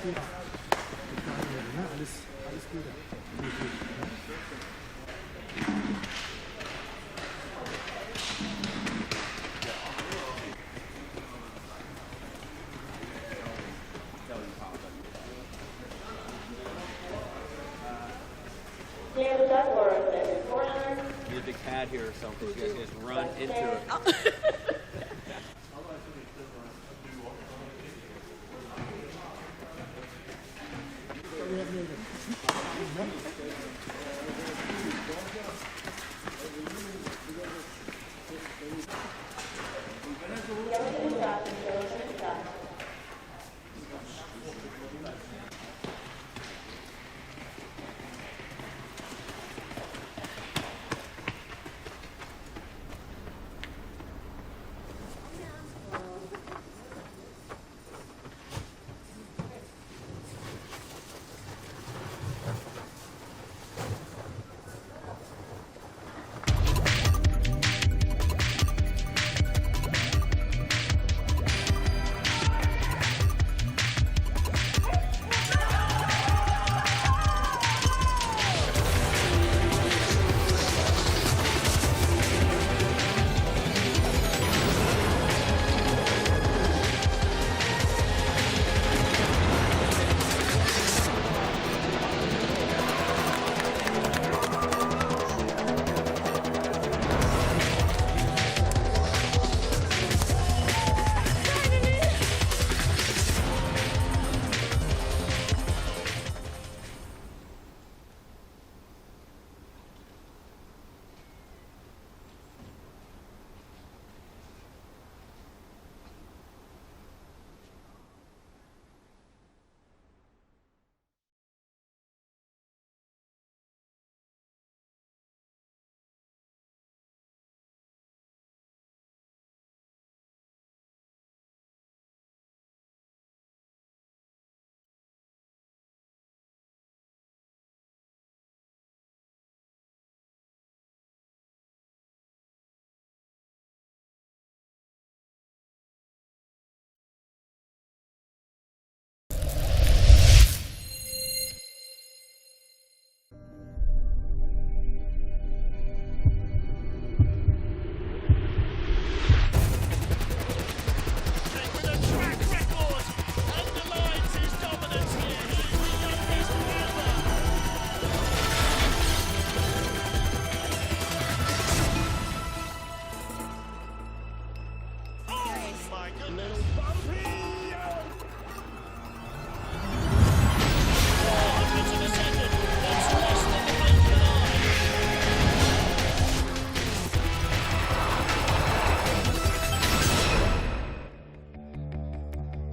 gut. Alles gut. Need a big pad here or something. You guys just run into it.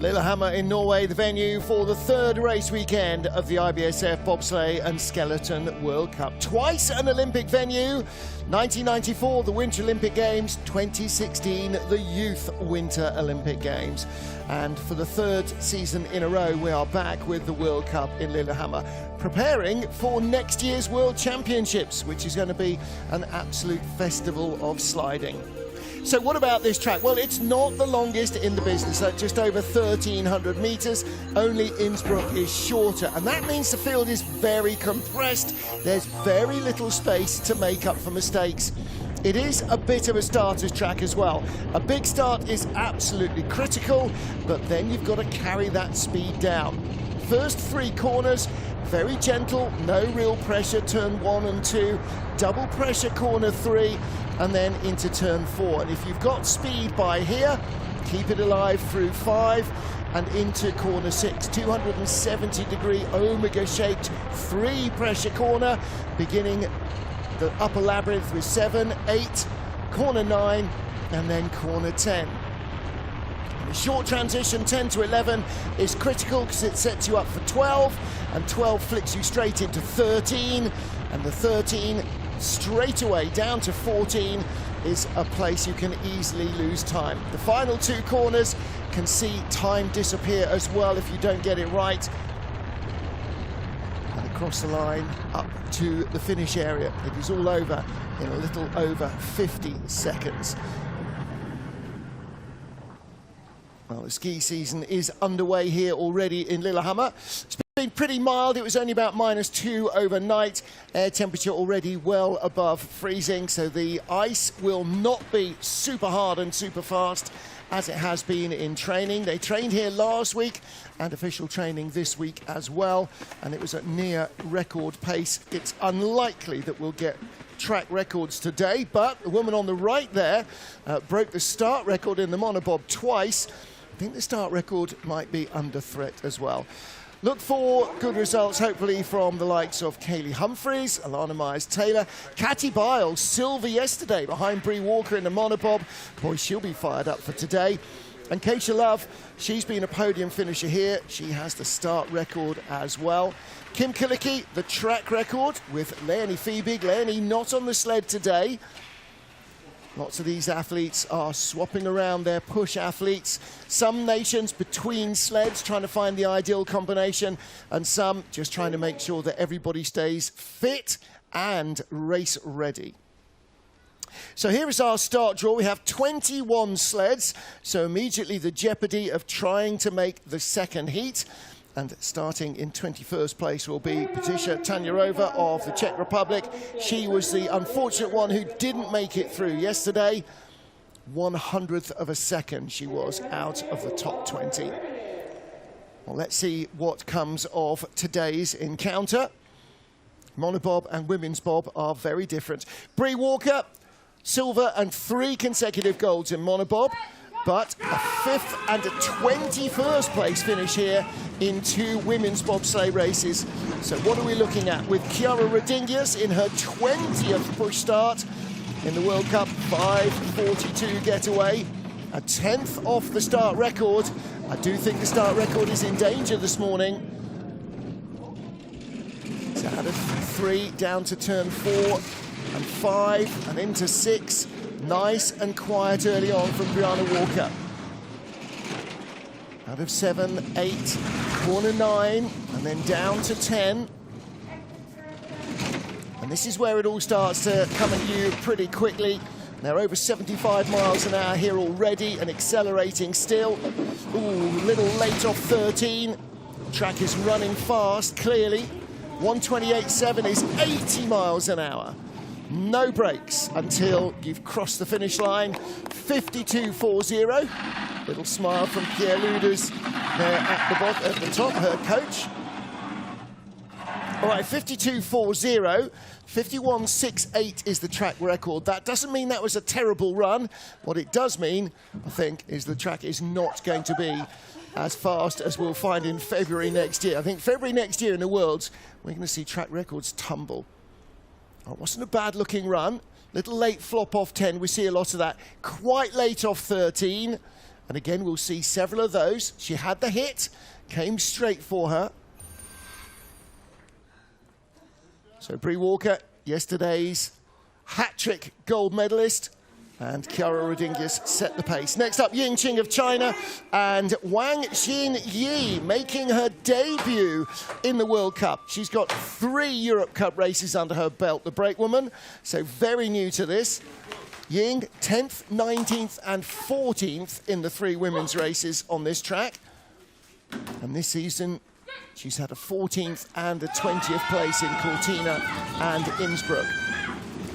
Lillehammer in Norway, the venue for the third race weekend of the IBSF Bobsleigh and Skeleton World Cup. Twice an Olympic venue, 1994 the Winter Olympic Games, 2016 the Youth Winter Olympic Games. And for the third season in a row, we are back with the World Cup in Lillehammer, preparing for next year's World Championships, which is going to be an absolute festival of sliding. So what about this track? Well, it's not the longest in the business, at just over 1,300 metres. Only Innsbruck is shorter, and that means the field is very compressed. There's very little space to make up for mistakes. It is a bit of a starter's track as well. A big start is absolutely critical, but then you've got to carry that speed down. First three corners, very gentle, no real pressure, turn 1 and 2, double pressure corner 3, and then into turn 4. And if you've got speed by here, keep it alive through 5 and into corner 6. 270-degree omega-shaped 3 pressure corner, beginning the upper labyrinth with 7, 8, corner 9, and then corner 10. The short transition 10 to 11 is critical because it sets you up for 12, and 12 flicks you straight into 13, and the 13 straight away down to 14 is a place you can easily lose time. The final 2 corners can see time disappear as well if you don't get it right. And across the line up to the finish area. It is all over in a little over 50 seconds. Well, the ski season is underway here already in Lillehammer. It's been pretty mild. It was only about -2 overnight. Air temperature already well above freezing, so the ice will not be super hard and super fast as it has been in training. They trained here last week and official training this week as well, and it was at near record pace. It's unlikely that we'll get track records today, but the woman on the right there broke the start record in the monobob twice. I think the start record might be under threat as well. Look for good results, hopefully, from the likes of Kaylee Humphries, Alana Myers-Taylor, Katty Biles, silver yesterday behind Bree Walker in the monobob. Boy, she'll be fired up for today. And Keisha Love, she's been a podium finisher here. She has the start record as well. Kim Kilicki, the track record with Leonie Fiebig. Leonie not on the sled today. Lots of these athletes are swapping around their push athletes. Some nations between sleds trying to find the ideal combination, and some just trying to make sure that everybody stays fit and race ready. So here is our start draw. We have 21 sleds, so immediately the jeopardy of trying to make the second heat. And starting in 21st place will be Patricia Tanjarova of the Czech Republic. She was the unfortunate one who didn't make it through yesterday. 100th of a second she was out of the top 20. Well, let's see what comes of today's encounter. Monobob and women's bob are very different. Bree Walker, silver and 3 consecutive golds in monobob, but a 5th and a 21st place finish here in 2 women's bobsleigh races. So what are we looking at with Chiara Rodingius in her 20th push start in the World Cup, 5:42 getaway, a 10th off the start record. I do think the start record is in danger this morning. It's out of 3 down to turn 4 and 5 and into 6. Nice and quiet early on from Brianna Walker. Out of 7, 8, corner 9, and then down to 10. And this is where it all starts to come at you pretty quickly. They're over 75 miles an hour here already and accelerating still. Ooh, little late off 13. Track is running fast, clearly. 128.7 is 80 miles an hour. No brakes until you've crossed the finish line. 52.40. Little smile from Pierre Luders there at the top, her coach. All right, 52.40. 51.68 is the track record. That doesn't mean that was a terrible run. What it does mean, I think, is the track is not going to be as fast as we'll find in February next year. I think February next year in the Worlds, we're going to see track records tumble. Oh, it wasn't a bad-looking run. Little late flop off 10. We see a lot of that. Quite late off 13. And again, we'll see several of those. She had the hit. Came straight for her. So Bree Walker, yesterday's hat-trick gold medalist. And Chiara Rodingius set the pace. Next up, Ying Qing of China and Wang Xin-Yi making her debut in the World Cup. She's got 3 Europe Cup races under her belt, the brakewoman, so very new to this. Ying, 10th, 19th and 14th in the 3 women's races on this track. And this season, she's had a 14th and a 20th place in Cortina and Innsbruck.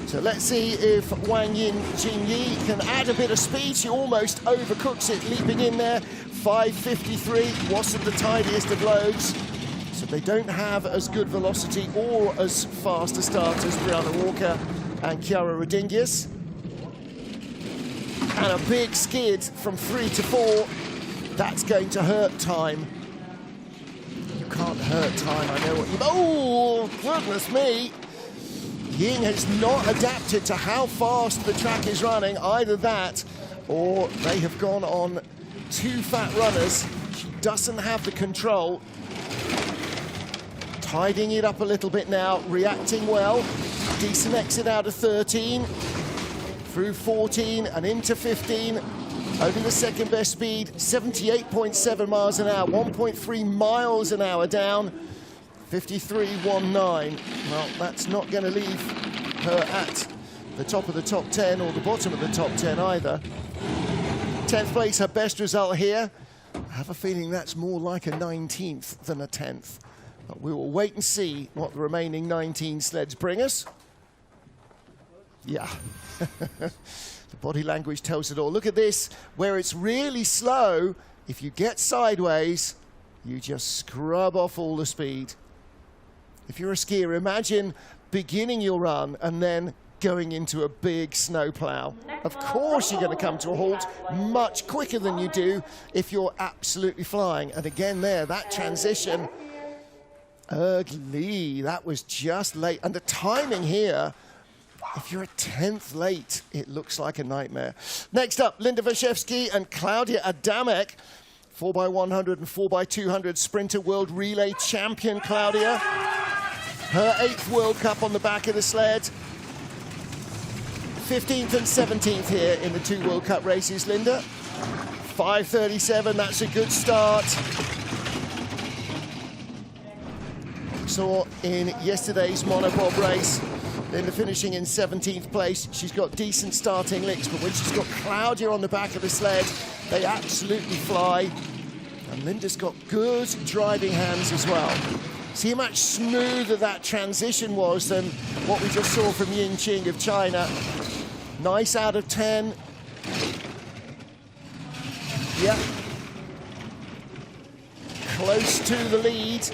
So let's see if Wang Xin-Yi can add a bit of speed. She almost overcooks it, leaping in there. 5.53 wasn't the tidiest of loads. So they don't have as good velocity or as fast a start as Brianna Walker and Chiara Rodingius. And a big skid from 3 to 4. That's going to hurt time. You can't hurt time, I know what you... Oh, goodness me. Ying has not adapted to how fast the track is running. Either that, or they have gone on 2 fat runners. She doesn't have the control. Tidying it up a little bit now, reacting well. Decent exit out of 13. Through 14 and into 15. Over the second best speed, 78.7 miles an hour, 1.3 miles an hour down. 53.19. Well, that's not going to leave her at the top of the top 10 or the bottom of the top 10 either. 10th place, her best result here. I have a feeling that's more like a 19th than a 10th. But we will wait and see what the remaining 19 sleds bring us. Yeah. The body language tells it all. Look at this, where it's really slow. If you get sideways, you just scrub off all the speed. If you're a skier, imagine beginning your run and then going into a big snowplow. Of course you're going to come to a halt much quicker than you do if you're absolutely flying. And again there, that transition, ugly. That was just late. And the timing here, if you're a 10th late, it looks like a nightmare. Next up, Linda Waszewski and Claudia Adamek. 4x100 and 4x200 sprinter world relay champion Claudia. Her 8th World Cup on the back of the sled. 15th and 17th here in the 2 World Cup races, Linda. 5:37, that's a good start. Saw in yesterday's monobob race, Linda finishing in 17th place. She's got decent starting licks, but when she's got Claudia on the back of the sled, they absolutely fly. And Linda's got good driving hands as well. See how much smoother that transition was than what we just saw from Yingqing of China. Nice out of 10. Yep. Close to the lead.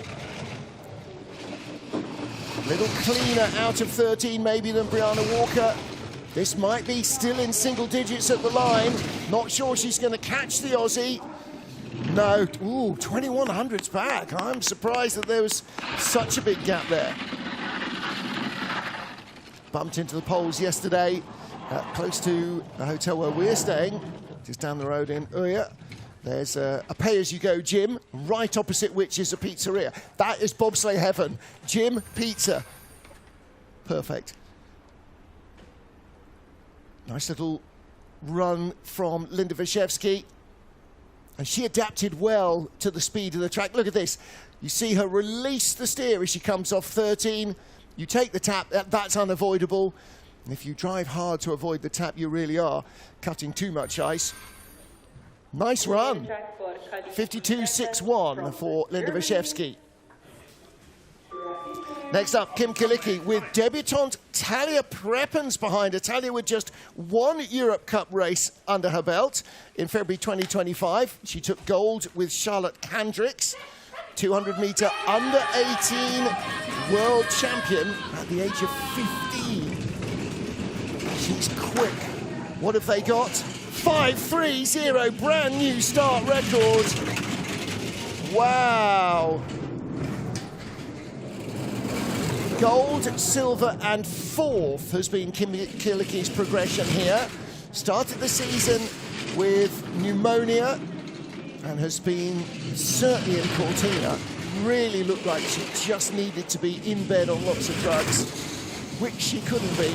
A little cleaner out of 13 maybe than Brianna Walker. This might be still in single digits at the line. Not sure she's going to catch the Aussie. No, ooh, 2100's back. I'm surprised that there was such a big gap there. Bumped into the poles yesterday, close to the hotel where we're staying, just down the road in Uya. There's a pay-as-you-go gym, right opposite which is a pizzeria. That is bobsleigh heaven. Gym, pizza. Perfect. Nice little run from Linda Waszewski. And she adapted well to the speed of the track. Look at this. You see her release the steer as she comes off 13. You take the tap, that's unavoidable. And if you drive hard to avoid the tap, you really are cutting too much ice. Nice run. 52.61 for Linda Waszewski. Next up, Kim Kilicki with debutante Talia Prepens behind her. Talia with just 1 Europe Cup race under her belt in February 2025. She took gold with Charlotte Kandricks, 200-meter under 18 world champion at the age of 15. She's quick. What have they got? 5:3.0, brand new start record. Wow. Gold, silver and 4th has been Kim Kilicki's progression here. Started the season with pneumonia and has been certainly in Cortina. Really looked like she just needed to be in bed on lots of drugs, which she couldn't be.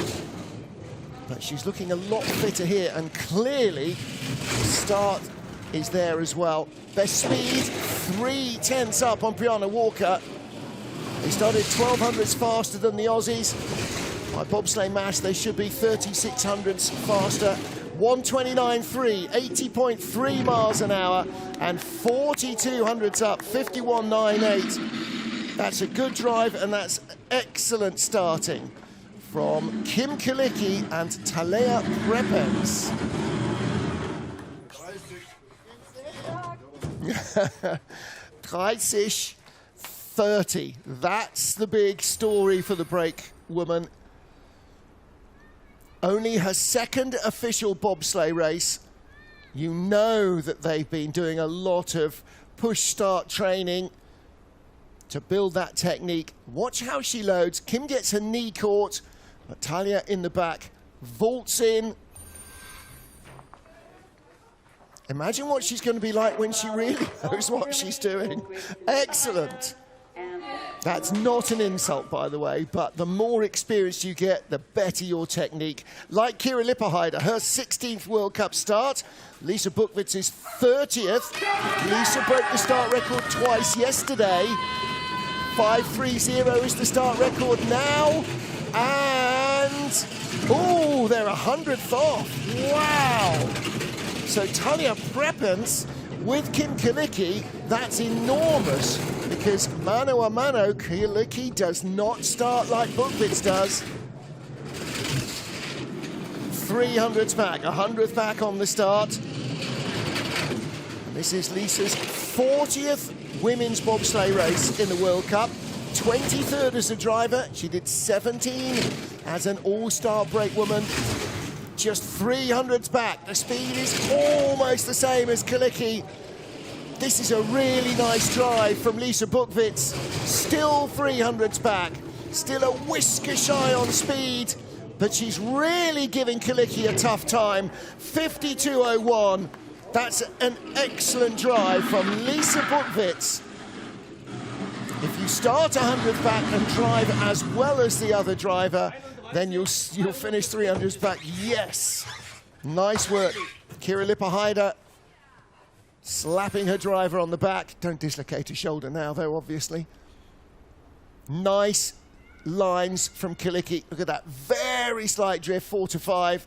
But she's looking a lot fitter here, and clearly the start is there as well. Best speed, 3/10 up on Brianna Walker. They started 1200s faster than the Aussies. By bobsleigh mass, they should be 3600s faster. 129.3, 80.3 miles an hour, and 4200s up, 51.98. That's a good drive, and that's excellent starting from Kim Kilicki and Talia Prepens. 30. That's the big story for the brake woman. Only her 2nd official bobsleigh race. You know that they've been doing a lot of push-start training to build that technique. Watch how she loads. Kim gets her knee caught. Natalia in the back, vaults in. Imagine what she's going to be like when she really knows what she's doing. Excellent. That's not an insult, by the way, but the more experience you get, the better your technique. Like Kira Lipperheider, her 16th World Cup start. Lisa Bukvitz's 30th. Lisa broke the start record twice yesterday. 5:3.0 is the start record now. And, oh, they're 100th off. Wow. So Talia Prepens with Kim Kalicki, that's enormous, because mano a mano, Kalicki does not start like Book-Witz does. 300s back, 100th back on the start. This is Lisa's 40th women's bobsleigh race in the World Cup. 23rd as a driver. She did 17 as an all-star brakewoman. Just 300s back. The speed is almost the same as Kalicki. This is a really nice drive from Lisa Book-Witz. Still 300s back. Still a whisker shy on speed, but she's really giving Kalicki a tough time. 52.01. That's an excellent drive from Lisa Book-Witz. If you start 100th back and drive as well as the other driver, then you'll finish 300s back. Yes, nice work. Kira Lipper-Heider slapping her driver on the back. Don't dislocate her shoulder now, though, obviously. Nice lines from Kalicki. Look at that very slight drift, 4 to 5.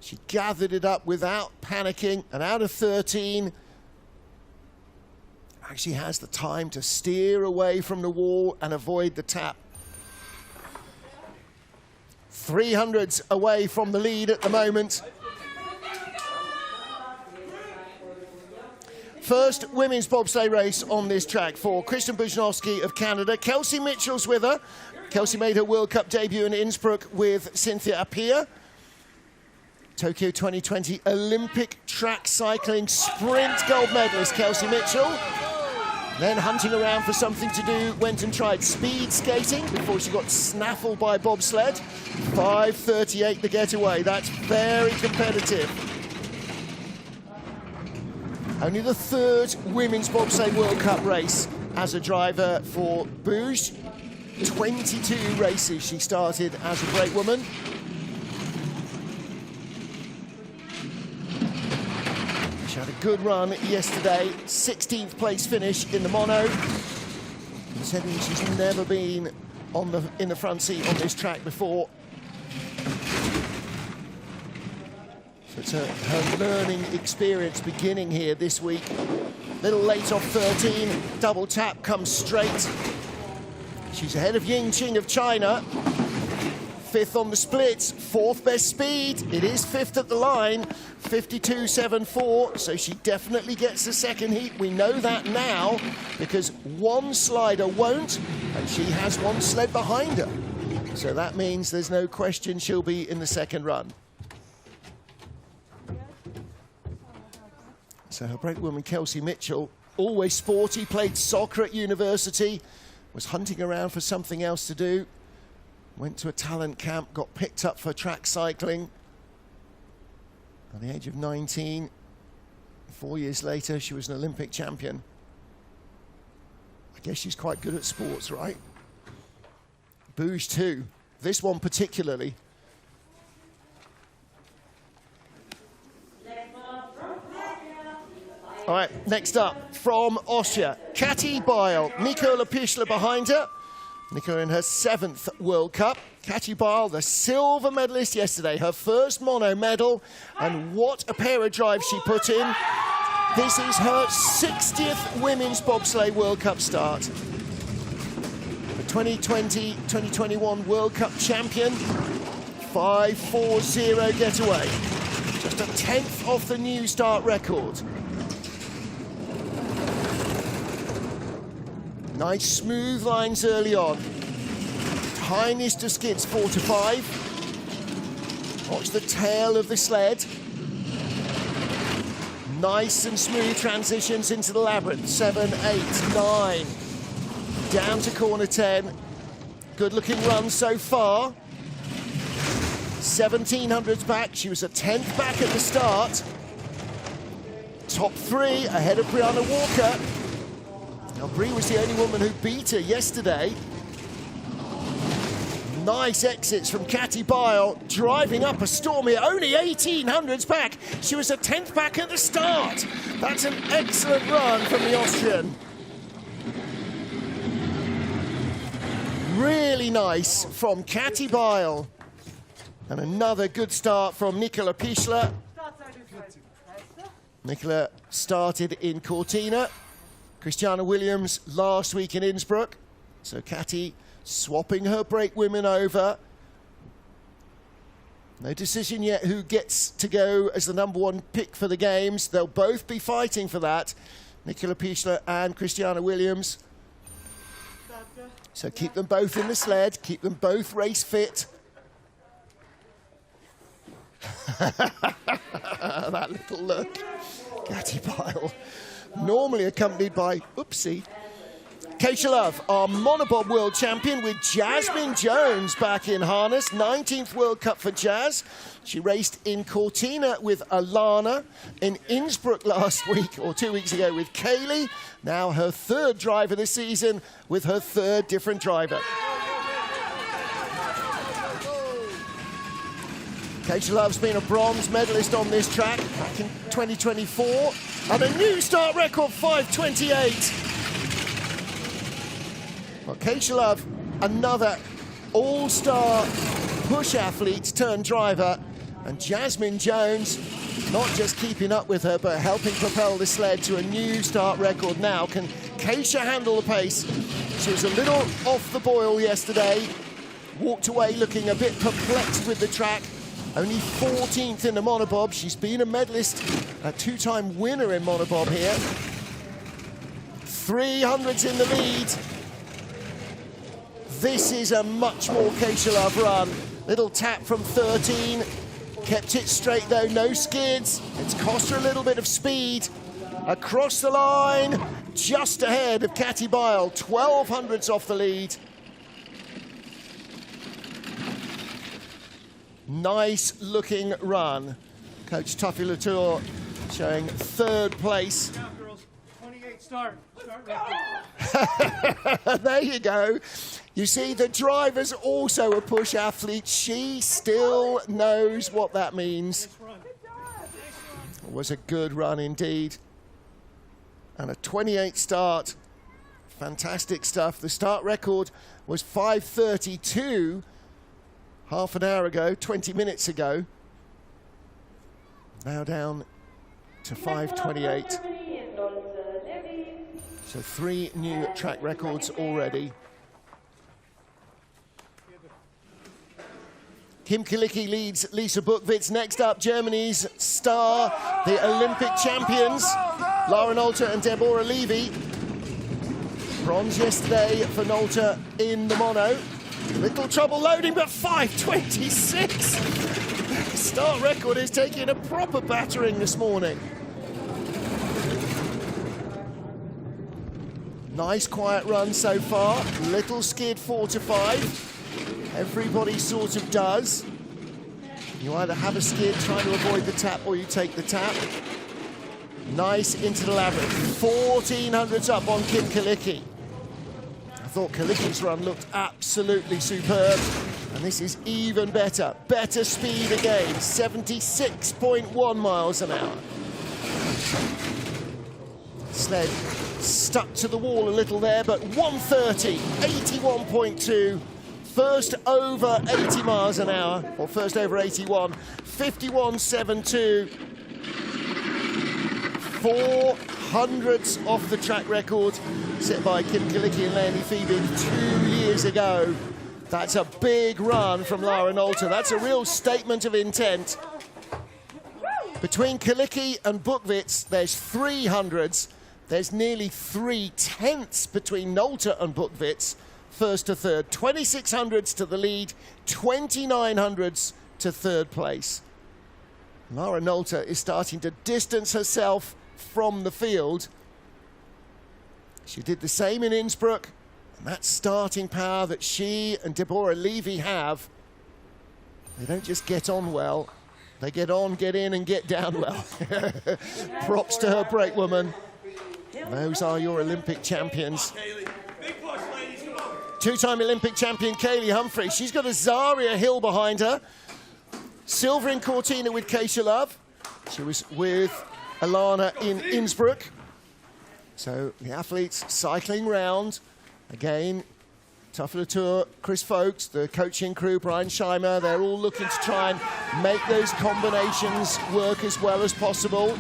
She gathered it up without panicking, and out of 13, actually has the time to steer away from the wall and avoid the tap. 300s away from the lead at the moment. First women's bobsleigh race on this track for Kristen Bujnowski of Canada. Kelsey Mitchell's with her. Kelsey made her World Cup debut in Innsbruck with Cynthia Appiah. Tokyo 2020 Olympic track cycling sprint gold medalist Kelsey Mitchell. Then hunting around for something to do, went and tried speed skating before she got snaffled by bobsled. 5:38 the getaway. That's very competitive. Only the third women's bobsleigh World Cup race as a driver for Buj. 22 races she started as a brakewoman. She had a good run yesterday, 16th place finish in the mono. Said she's never been in the front seat on this track before. So it's her learning experience beginning here this week. Little late off 13, double tap comes straight. She's ahead of Ying Qing of China. 5th on the splits, 4th best speed. It is 5th at the line, 52.74, so she definitely gets the second heat. We know that now because one slider won't, and she has one sled behind her. So that means there's no question she'll be in the second run. So her brakewoman, Kelsey Mitchell, always sporty, played soccer at university, was hunting around for something else to do. Went to a talent camp, got picked up for track cycling. At the age of 19, 4 years later, she was an Olympic champion. I guess she's quite good at sports, right? Buj too, this one particularly. All right, next up, from Austria, Kati Beil, Nicola Pichler behind her. Nicola in her 7th World Cup. Kati Beil, the silver medalist yesterday, her first mono medal, and what a pair of drives she put in. This is her 60th Women's Bobsleigh World Cup start. The 2020-2021 World Cup champion, 5:40 getaway. Just a 10th off the new start record. Nice smooth lines early on. Tiniest of skids, 4 to 5. Watch the tail of the sled. Nice and smooth transitions into the labyrinth. 7, 8, 9. Down to corner 10. Good looking run so far. 1700s back. She was a 10th back at the start. Top 3 ahead of Brianna Walker. Now, Brie was the only woman who beat her yesterday. Nice exits from Kati Beil, driving up a storm here, only 1800s back. She was a 10th back at the start. That's an excellent run from the Austrian. Really nice from Kati Beil. And another good start from Nicola Pichler. Nicola started in Cortina. Christiana Williams last week in Innsbruck. So Catty swapping her break women over. No decision yet who gets to go as the #1 pick for the games. They'll both be fighting for that. Nicola Pichler and Christiana Williams. So keep them both in the sled, keep them both race fit. That little look. Catty Pyle, normally accompanied by, oopsie, Keisha Love, our monobob world champion, with Jasmine Jones back in harness. 19th World Cup for Jazz. She raced in Cortina with Alana, in Innsbruck last week, or 2 weeks ago, with Kaylee. Now her 3rd driver this season with her 3rd different driver. Keisha Love's been a bronze medalist on this track back in 2024. And a new start record, 5:28. Well, Keisha Love, another all-star push athlete turned driver. And Jasmine Jones, not just keeping up with her, but helping propel the sled to a new start record now. Can Keisha handle the pace? She was a little off the boil yesterday. Walked away looking a bit perplexed with the track. Only 14th in the monobob. She's been a medalist, a 2-time winner in monobob here. 300s in the lead. This is a much more Keisha Love run. Little tap from 13. Kept it straight though, no skids. It's cost her a little bit of speed. Across the line, just ahead of Catty Pyle. 1200s off the lead. Nice looking run. Coach Tuffy Latour showing 3rd place. Now, girls, 28 start. There you go. You see, the driver's also a push athlete. She still knows what that means. It was a good run indeed. And a 28 start. Fantastic stuff. The start record was 5:32. Half an hour ago, 20 minutes ago. Now down to 5:28. So 3 new track records already. Kim Kilicki leads Lisa Buchwitz. Next up, Germany's star, the Olympic champions, Laura Nolte and Deborah Levy. Bronze yesterday for Nolte in the mono. Little trouble loading, but 5:26. Start record is taking a proper battering this morning. Nice quiet run so far. Little skid 4 to 5. Everybody sort of does. You either have a skid trying to avoid the tap or you take the tap. Nice into the labyrinth. 1400s up on Kim Kilicki. I thought Kilicki's run looked absolutely superb. And this is even better. Better speed again. 76.1 miles an hour. Sled stuck to the wall a little there, but 130, 81.2. First over 80 miles an hour, or first over 81, 51.72. 400s off the track record set by Kim Kilicki and Leonie Fiebig 2 years ago. That's a big run from Laura Nolte. That's a real statement of intent. Between Kilicki and Buchwitz, there's 300s. There's nearly 3/10 between Nolte and Buchwitz. First to third, 2600s to the lead, 2900s to 3rd place. Laura Nolte is starting to distance herself from the field. She did the same in Innsbruck, and that starting power that she and Deborah Levy have, they don't just get on well, they get on, get in, and get down well. Props to her brake woman. Those are your Olympic champions. 2-time Olympic champion Kaylee Humphrey. She's got a Zaria Hill behind her. Silver in Cortina with Keisha Love. She was with Alana in Innsbruck. So the athletes cycling round. Again, Tuffy Latour, Chris Folks, the coaching crew, Brian Scheimer, they're all looking to try and make those combinations work as well as possible.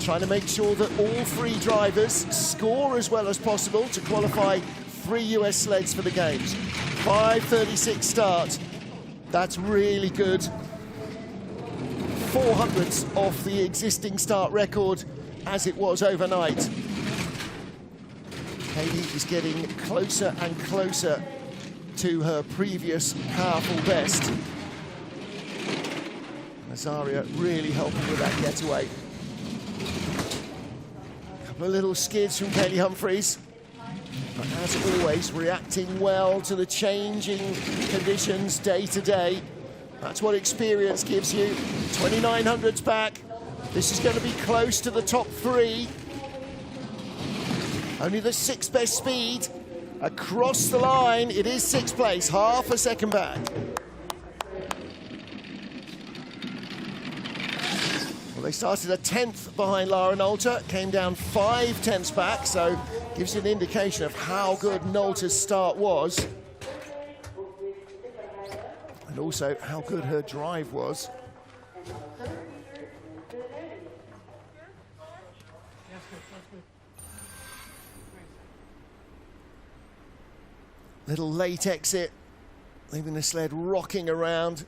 trying to make sure that all three drivers score as well as possible to qualify 3 US sleds for the games. 5:36 start. That's really good. 400ths off the existing start record as it was overnight. Katie is getting closer and closer to her previous powerful best. Azaria really helping with that getaway. A couple of little skids from Katie Humphries. But as always, reacting well to the changing conditions day to day. That's what experience gives you. 2900s back. This is going to be close to the top 3. Only the 6th best speed. Across the line, it is 6th place, half a second back. Well, they started a 10th behind Laura Nolte, came down 5 tenths back, so gives you an indication of how good Nolte's start was. And also how good her drive was. Little late exit, leaving the sled rocking around.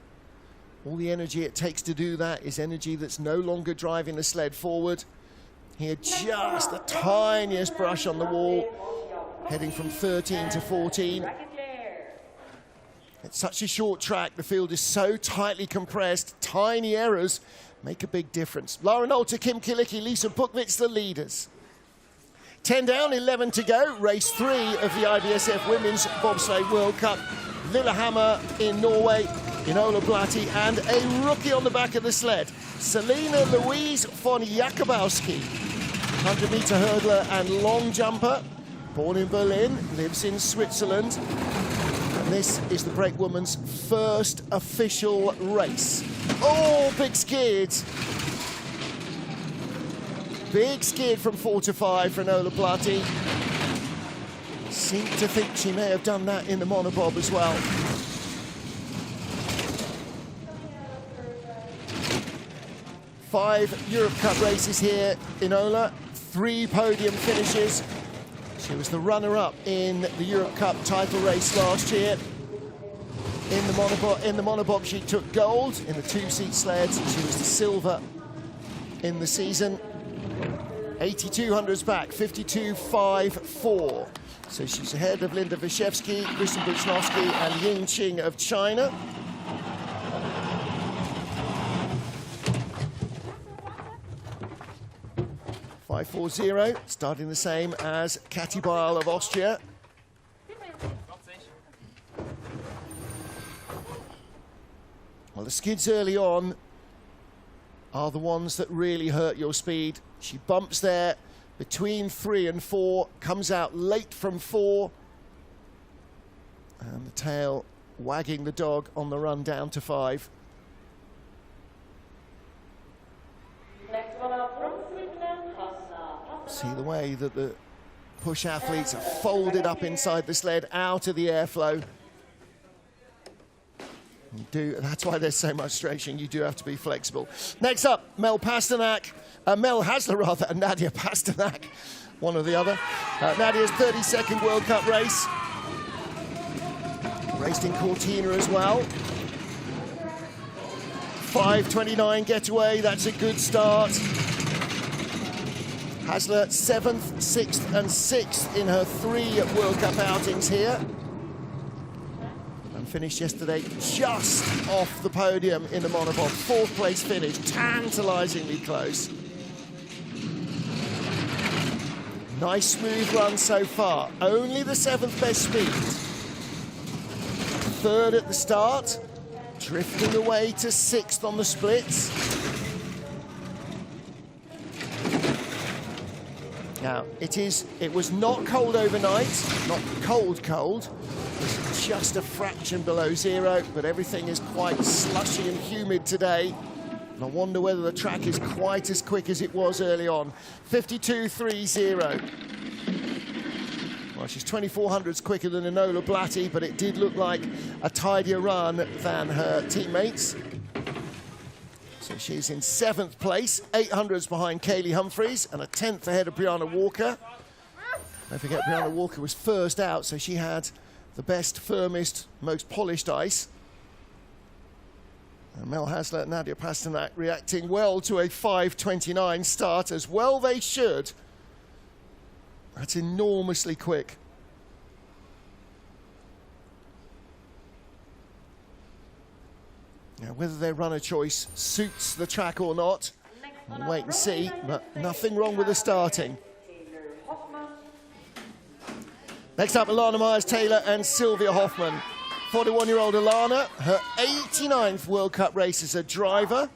All the energy it takes to do that is energy that's no longer driving the sled forward. Here, just the tiniest brush on the wall, heading from 13 to 14. It's such a short track, the field is so tightly compressed, tiny errors make a big difference. Laura Nolte, Kim Kilicki, Lisa Buchwitz, the leaders. 10 down, 11 to go. Race 3 of the IBSF Women's Bobsleigh World Cup. Lillehammer in Norway, Inola Blatti, and a rookie on the back of the sled, Selena Louise von Jakubowski. 100-meter hurdler and long jumper. Born in Berlin, lives in Switzerland. And this is the brakewoman's first official race. Oh, big skid. Big skid from 4 to 5 for Inola Blatti. Seemed to think she may have done that in the monobob as well. Five Europe Cup races here, Inola. 3 podium finishes. She was the runner-up in the Europe Cup title race last year. In the monobob, she took gold. In the 2-seat sleds, she was the silver in the season. 8200s back, 52.54. So she's ahead of Linda Wyszewski, Kristen Buchnowski, and Ying Qing of China. .540, starting the same as Kati Beil of Austria. Well, the skids early on are the ones that really hurt your speed. She bumps there between 3 and 4, comes out late from 4, and the tail wagging the dog on the run down to 5. See the way that the push athletes are folded up inside the sled, out of the airflow. That's why there's so much stretching. You do have to be flexible. Next up, Mel Hasler and Nadia Pasternak, one or the other. Nadia's 32nd World Cup race. Raced in Cortina as well. 5:29 getaway, that's a good start. Hasler 7th, 6th and 6th in her 3 World Cup outings here. Finished yesterday just off the podium in the monobob. 4th place finish, tantalizingly close. Nice smooth run so far. Only the 7th best speed. 3rd at the start, drifting away to 6th on the splits. Now, it was not cold overnight, not cold. It's just a fraction below 0, but everything is quite slushy and humid today. And I wonder whether the track is quite as quick as it was early on. 52.30. Well, she's 2400s quicker than Inola Blatti, but it did look like a tidier run than her teammates. So she's in 7th place, 800s behind Kaylee Humphries, and a 10th ahead of Brianna Walker. Don't forget, Brianna Walker was first out, so she had the best, firmest, most polished ice. And Mel Hasler and Nadia Pasternak reacting well to a 5:29 start, as well they should. That's enormously quick. Now, whether their runner choice suits the track or not, we'll wait and see, but nothing wrong with the starting. Next up, Alana Myers-Taylor and Sylvia Hoffman. 41-year-old Alana, her 89th World Cup race as a driver,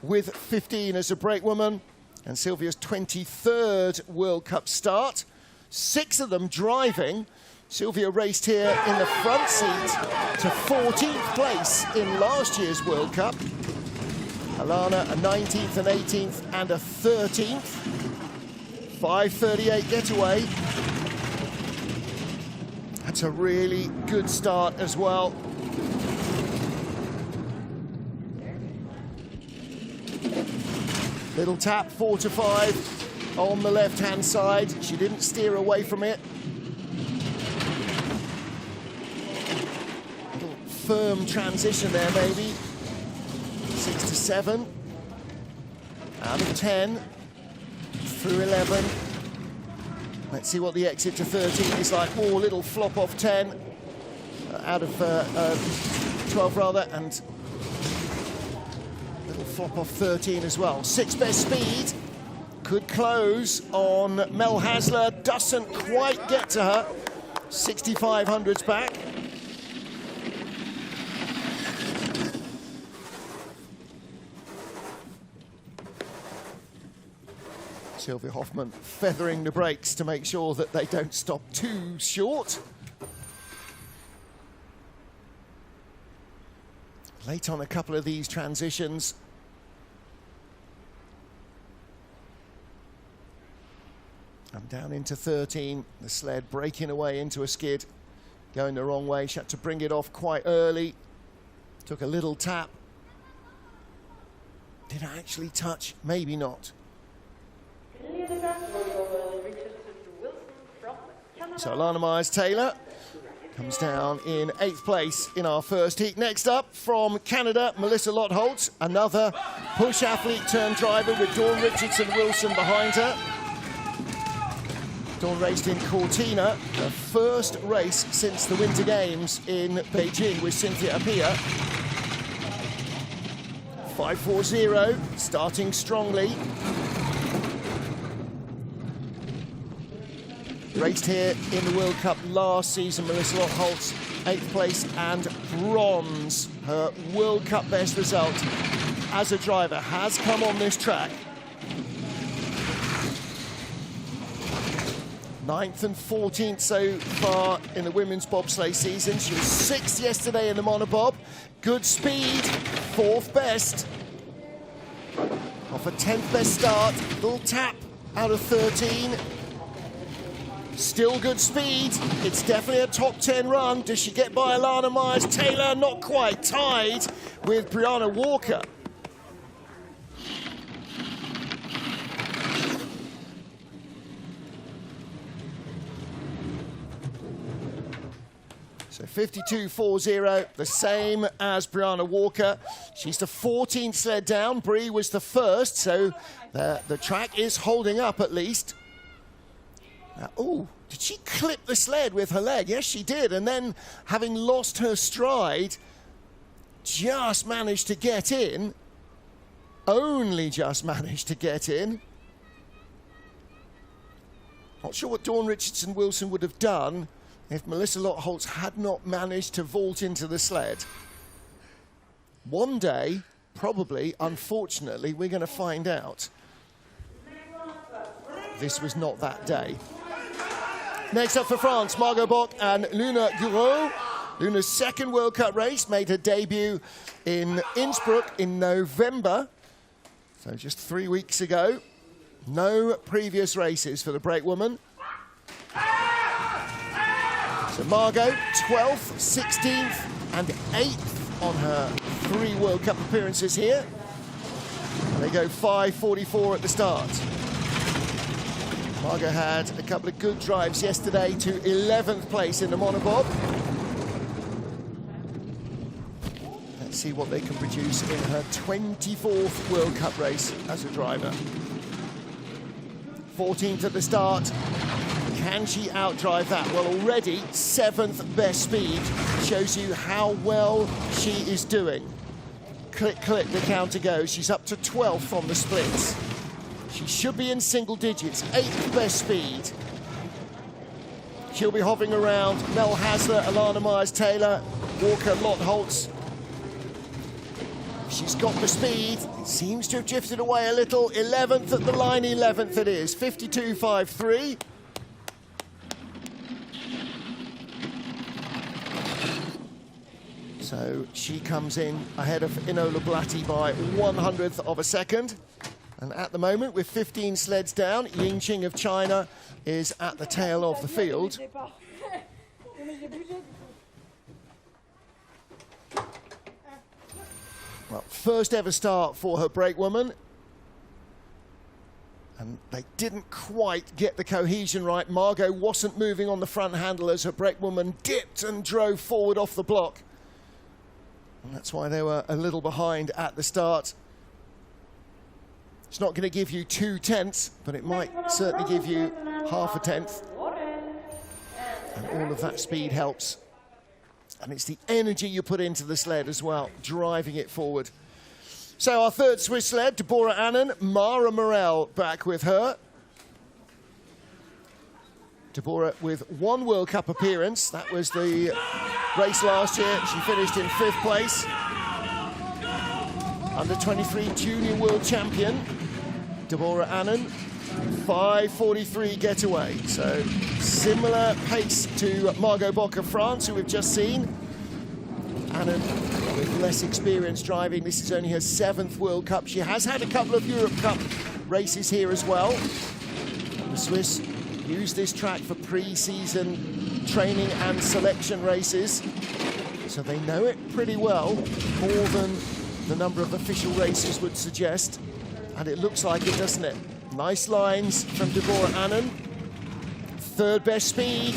with 15 as a brakewoman, and Sylvia's 23rd World Cup start. 6 of them driving. Sylvia raced here in the front seat to 14th place in last year's World Cup. Alana a 19th, an 18th, and a 13th. 5:38 getaway. That's a really good start as well. Little tap, 4 to 5 on the left-hand side. She didn't steer away from it. Little firm transition there, maybe. 6 to 7. Out of 10. Through 11. Let's see what the exit to 13 is like. Oh, little flop off 10. Out of 12 rather, and little flop off 13 as well. 6th best speed. Could close on Mel Hasler. Doesn't quite get to her. 6,500s back. Sylvia Hoffman feathering the brakes to make sure that they don't stop too short. Late on a couple of these transitions. And down into 13, the sled breaking away into a skid, going the wrong way. She had to bring it off quite early. Took a little tap. Did it actually touch? Maybe not. So Alana Myers-Taylor comes down in 8th place in our first heat. Next up, from Canada, Melissa Lottholtz, another push athlete turned driver with Dawn Richardson-Wilson behind her. Dawn raced in Cortina, her first race since the Winter Games in Beijing with Cynthia Appiah. 5:40, starting strongly. Raced here in the World Cup last season, Melissa Lottholtz, 8th place and bronze. Her World Cup best result as a driver has come on this track. 9th and 14th so far in the women's bobsleigh season. She was 6th yesterday in the monobob. Good speed, 4th best. Off a 10th best start, little tap out of 13. Still good speed. It's definitely a top 10 run. Does she get by Alana Myers-Taylor? Not quite. Tied with Brianna Walker. So 52.40, the same as Brianna Walker. She's the 14th sled down. Brie was the first, so the track is holding up at least. Oh, did she clip the sled with her leg? Yes, she did. And then, having lost her stride, just managed to get in. Only just managed to get in. Not sure what Dawn Richardson-Wilson would have done if Melissa Lottholtz had not managed to vault into the sled. One day, probably, unfortunately, we're going to find out. This was not that day. Next up for France, Margot Bock and Luna Gouraud. Luna's 2nd World Cup race, made her debut in Innsbruck in November. So just 3 weeks ago. No previous races for the brakewoman. So Margot, 12th, 16th and 8th on her 3 World Cup appearances here. They go 5:44 at the start. Margot had a couple of good drives yesterday to 11th place in the monobob. Let's see what they can produce in her 24th World Cup race as a driver. 14th at the start. Can she outdrive that? Well, already 7th best speed shows you how well she is doing. Click, click, the counter goes. She's up to 12th on the splits. She should be in single digits, 8th best speed. She'll be hovering around Mel Hasler, Alana Myers-Taylor, Walker, Lottholtz. She's got the speed. It seems to have drifted away a little. 11th at the line, 11th it is. 52.53. So she comes in ahead of Inola Blatti by 1/100th of a second. And at the moment, with 15 sleds down, Yingqing of China is at the tail of the field. Well, first ever start for her brakewoman. And they didn't quite get the cohesion right. Margot wasn't moving on the front handle as her brakewoman dipped and drove forward off the block. And that's why they were a little behind at the start. It's not going to give you 2/10, but it might certainly give you 1/2 tenth. And all of that speed helps. And it's the energy you put into the sled as well, driving it forward. So our third Swiss sled, Deborah Annen, Mara Morel back with her. Deborah with 1 World Cup appearance. That was the race last year. She finished in 5th place. Under 23 junior world champion, Deborah Annen, 5:43 getaway. So similar pace to Margot Bock of France, who we've just seen. Annen with less experience driving. This is only her 7th World Cup. She has had a couple of Europe Cup races here as well. The Swiss use this track for pre-season training and selection races. So they know it pretty well, more than the number of official races would suggest. And it looks like it, doesn't it? Nice lines from Deborah Annen. 3rd best speed.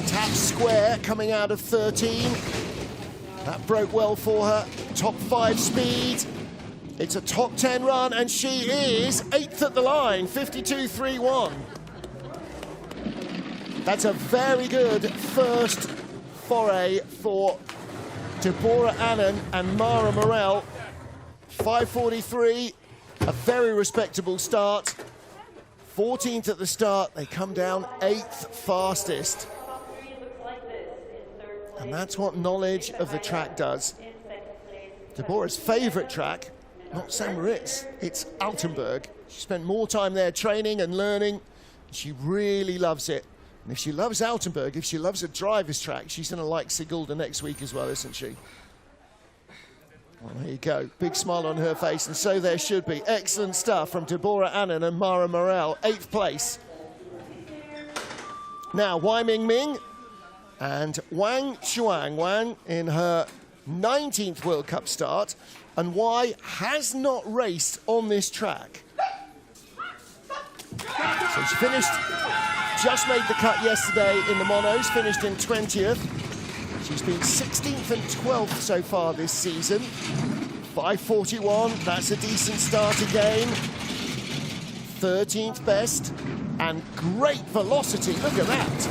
Tap square coming out of 13. That broke well for her. Top 5 speed. It's a top 10 run, and she is 8th at the line, 52.31. That's a very good first foray for Deborah Annen and Mara Morel. 5:43, a very respectable start. 14th at the start, they come down 8th fastest. And that's what knowledge of the track does. Deborah's favourite track, not St. Moritz, it's Altenburg. She spent more time there training and learning. She really loves it. And if she loves Altenburg, if she loves a driver's track, she's going to like Sigulda next week as well, isn't she? Well, there you go. Big smile on her face, and so there should be. Excellent stuff from Deborah Annen and Mara Morel, 8th place. Now, Wai Ming and Wang Chuang. Wang in her 19th World Cup start, and Wai has not raced on this track. So she finished, just made the cut yesterday in the monos, finished in 20th. She's been 16th and 12th so far this season. 5:41, that's a decent start again. 13th best, and great velocity, look at that.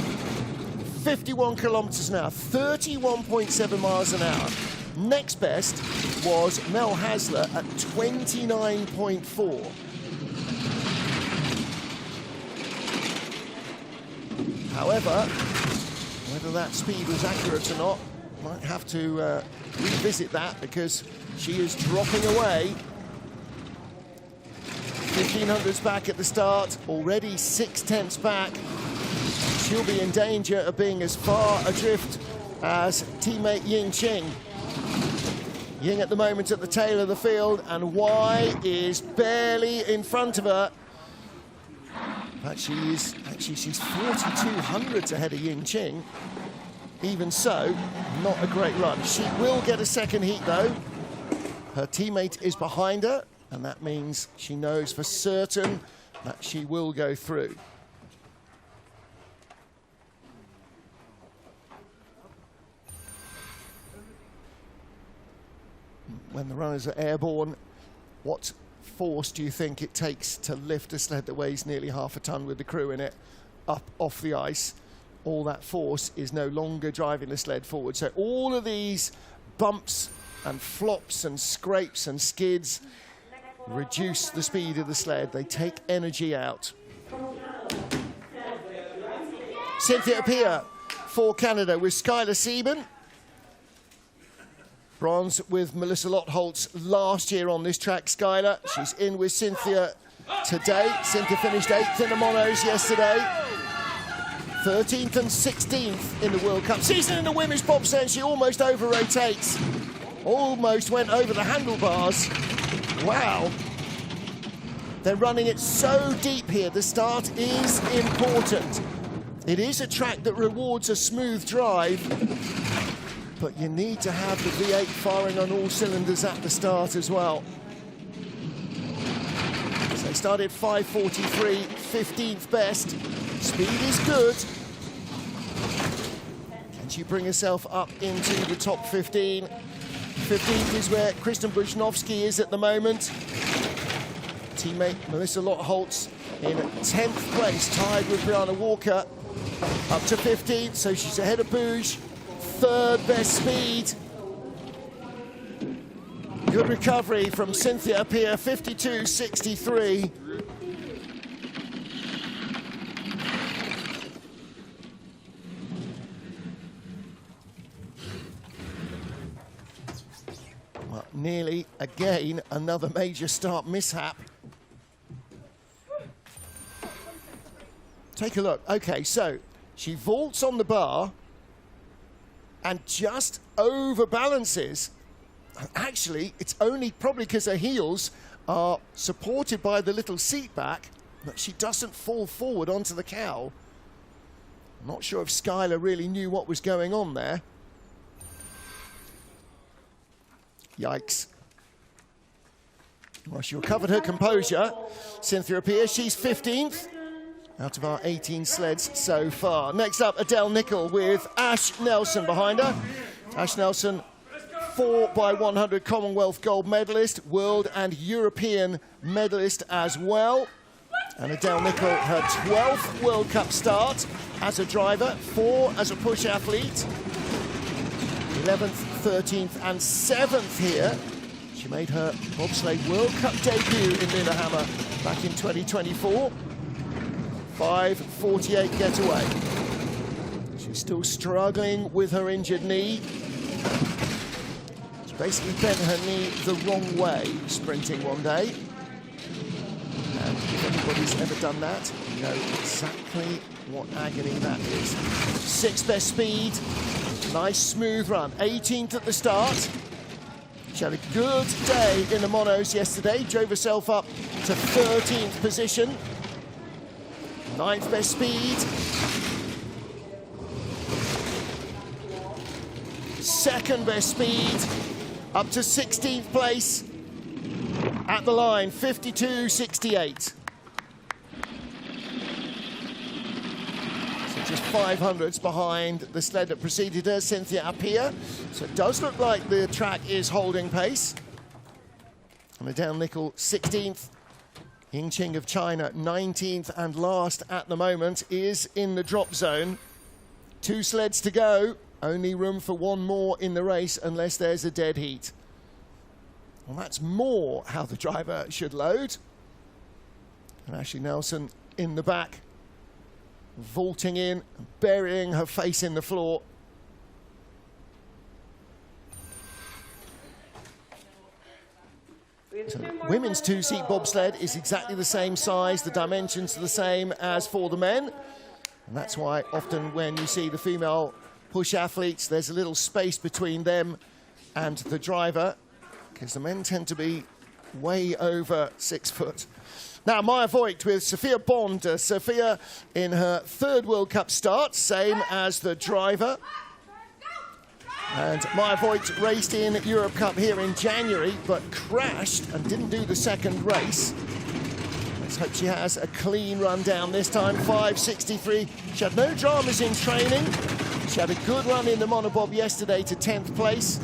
51 kilometers an hour, 31.7 miles an hour. Next best was Mel Hasler at 29.4. However, whether that speed was accurate or not, might have to revisit that, because she is dropping away. 1500s back at the start, already 6/10ths back. She'll be in danger of being as far adrift as teammate Yingqing. Ying at the moment at the tail of the field, and Wai is barely in front of her. But she's 4,200s ahead of Yingqing. even so, not a great run. She will get a second heat though. Her teammate is behind her, and that means she knows for certain that she will go through. When the runners are airborne, what force do you think it takes to lift a sled that weighs nearly half a ton with the crew in it up off the ice? All that force is no longer driving the sled forward. So all of these bumps and flops and scrapes and skids reduce the speed of the sled. They take energy out. Cynthia Appiah for Canada with Skylar Sieben. Bronze with Melissa Lottholtz last year on this track. Skylar, she's in with Cynthia today. Cynthia finished 8th in the monos yesterday. 13th and 16th in the World Cup. Season in the women's bobsleigh, she almost over-rotates. Almost went over the handlebars. Wow. They're running it so deep here. The start is important. It is a track that rewards a smooth drive, but you need to have the V8 firing on all cylinders at the start as well. So they started 5:43, 15th best. Speed is good. Can she bring herself up into the top 15? 15th is where Kristen Bushnovsky is at the moment. Teammate Melissa Lottholtz in 10th place, tied with Brianna Walker. Up to 15th, so she's ahead of Bush. Third best speed. Good recovery from Cynthia Appiah, 52.63. Well, nearly again another major start mishap. Take a look. Okay, so she vaults on the bar and just overbalances. Actually, it's only probably because her heels are supported by the little seat back that she doesn't fall forward onto the cow. I'm not sure if Skylar really knew what was going on there. Yikes. Well, she recovered her composure. Cynthia Appiah, she's 15th. Out of our 18 sleds so far. Next up, Adele Nicol with Ash Nelson behind her. Ash Nelson, 4x100 Commonwealth gold medalist, world and European medalist as well. And Adele Nicol, her 12th World Cup start as a driver, 4 as a push athlete. 11th, 13th and 7th here. She made her Bobsleigh World Cup debut in Lillehammer back in 2024. 5:48 getaway. She's still struggling with her injured knee. She basically bent her knee the wrong way sprinting one day. And if anybody's ever done that, you know exactly what agony that is. 6th best speed, nice smooth run. 18th at the start. She had a good day in the monos yesterday, drove herself up to 13th position. 9th best speed. 2nd best speed. Up to 16th place. At the line, 52.68. So just 500s behind the sled that preceded her, Cynthia Appiah. So it does look like the track is holding pace. And Adele Nicol, 16th. Ying Qing of China, 19th and last at the moment, is in the drop zone. 2 sleds to go. Only room for 1 more in the race unless there's a dead heat. Well, that's more how the driver should load. And Ashley Nelson in the back, vaulting in, burying her face in the floor. So women's 2-seat bobsled is exactly the same size, the dimensions are the same as for the men. And that's why often when you see the female push athletes, there's a little space between them and the driver, because the men tend to be way over 6 foot. Now, Maier Voigt with Sophia Bond. Sophia in her 3rd World Cup start, same as the driver. And Maier Voigt raced in Europe Cup here in January, but crashed and didn't do the second race. Let's hope she has a clean run down this time. 5:63. She had no dramas in training. She had a good run in the monobob yesterday to 10th place.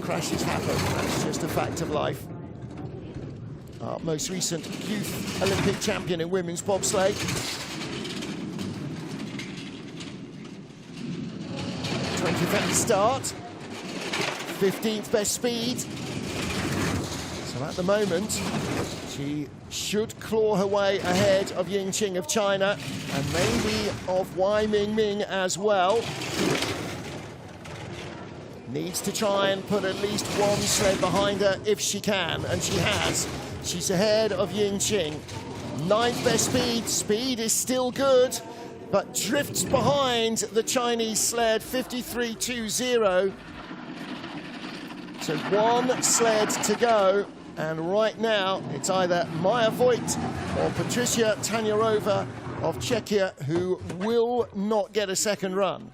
Crashes happen. That's just a fact of life. Our most recent youth Olympic champion in women's bobsleigh. 25th start. 15th best speed. So at the moment, she should claw her way ahead of Ying Qing of China and maybe of Wai Ming Ming as well. Needs to try and put at least one sled behind her if she can, and she has. She's ahead of Ying Qing. 9th best speed. Speed is still good, but drifts behind the Chinese sled, 53.20. So one sled to go. And right now, it's either Maier Voigt or Patricia Tanjarova of Czechia who will not get a second run.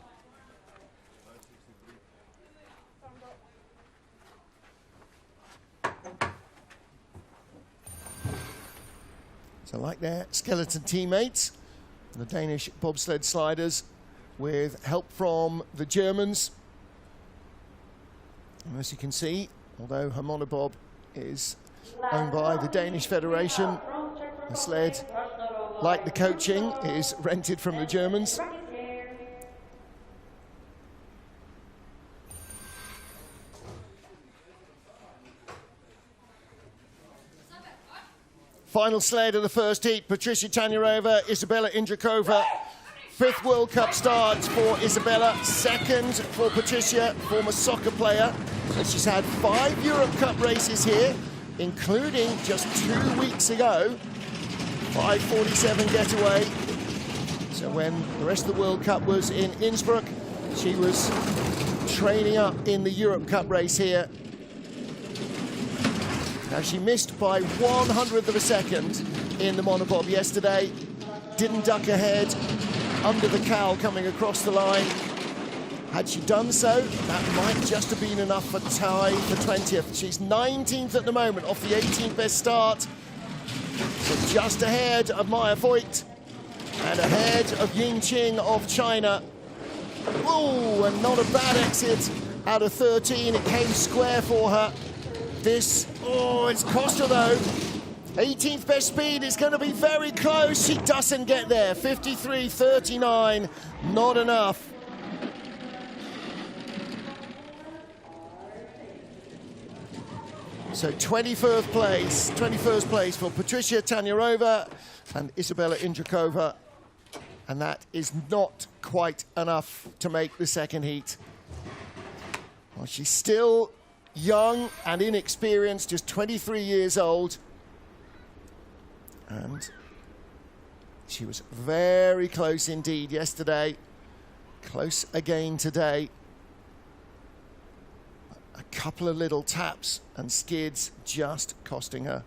So like their skeleton teammates, the Danish bobsled sliders with help from the Germans. And as you can see, although her monobob is owned by the Danish Federation, the sled, like the coaching, is rented from the Germans. Final sled of the first heat, Patricia Tanjarova, Isabella Indrakova. 5th World Cup start for Isabella, 2nd for Patricia, former soccer player. And she's had 5 Europe Cup races here, including just 2 weeks ago. 5:47 getaway. So when the rest of the World Cup was in Innsbruck, she was training up in the Europe Cup race here. Now she missed by 100th of a second in the monobob yesterday. Didn't duck ahead under the cowl coming across the line. Had she done so, that might just have been enough for tie for 20th. She's 19th at the moment off the 18th best start. So just ahead of Maier Voigt and ahead of Ying Qing of China. Oh, and not a bad exit out of 13. It came square for her. This, oh, it's cost her though. 18th best speed is going to be very close. She doesn't get there. 53.39, not enough. So 21st place for Patricia Tanjarova and Isabella Indrakova. And that is not quite enough to make the second heat. Well, she's still young and inexperienced, just 23 years old. And she was very close indeed yesterday. Close again today. A couple of little taps and skids just costing her.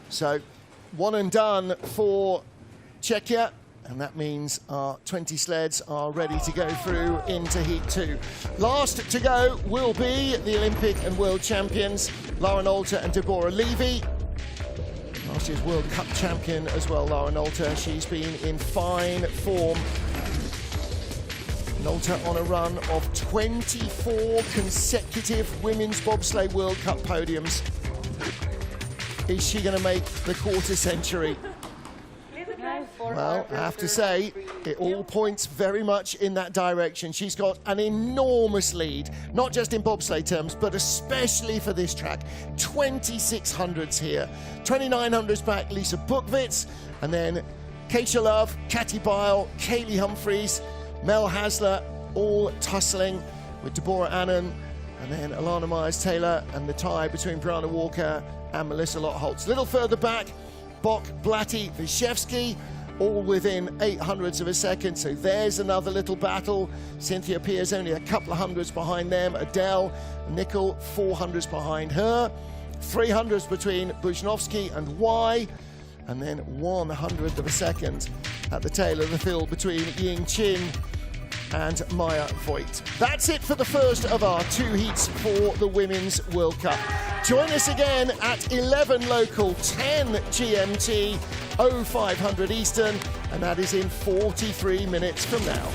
So, one and done for Czechia, and that means our 20 sleds are ready to go through into Heat 2. Last to go will be the Olympic and World Champions, Laura Nolte and Deborah Levy. Last year's World Cup champion as well, Laura Nolte. She's been in fine form. Nolte on a run of 24 consecutive Women's Bobsleigh World Cup podiums. Is she going to make the quarter century? Well, I have to say, it all points very much in that direction. She's got an enormous lead, not just in bobsleigh terms, but especially for this track. 2600s here. 2900s back, Lisa Buchwitz, and then Keisha Love, Katie Bile, Kaylee Humphreys, Mel Hasler, all tussling with Deborah Annan, and then Alana Myers-Taylor, and the tie between Brianna Walker and Melissa Lottholtz. A little further back, Bock, Blatty, Wyszewski, all within 800ths of a second. So there's another little battle. Cynthia Pierce only a couple of hundreds behind them. Adele Nickel 400s behind her. 300s between Bujnovski and Y. And then 100th of a second at the tail of the field between Ying Chin and Maya Voigt. That's it for the first of our 2 heats for the Women's World Cup. Join us again at 11 local, 10 GMT, 0500 Eastern, and that is in 43 minutes from now.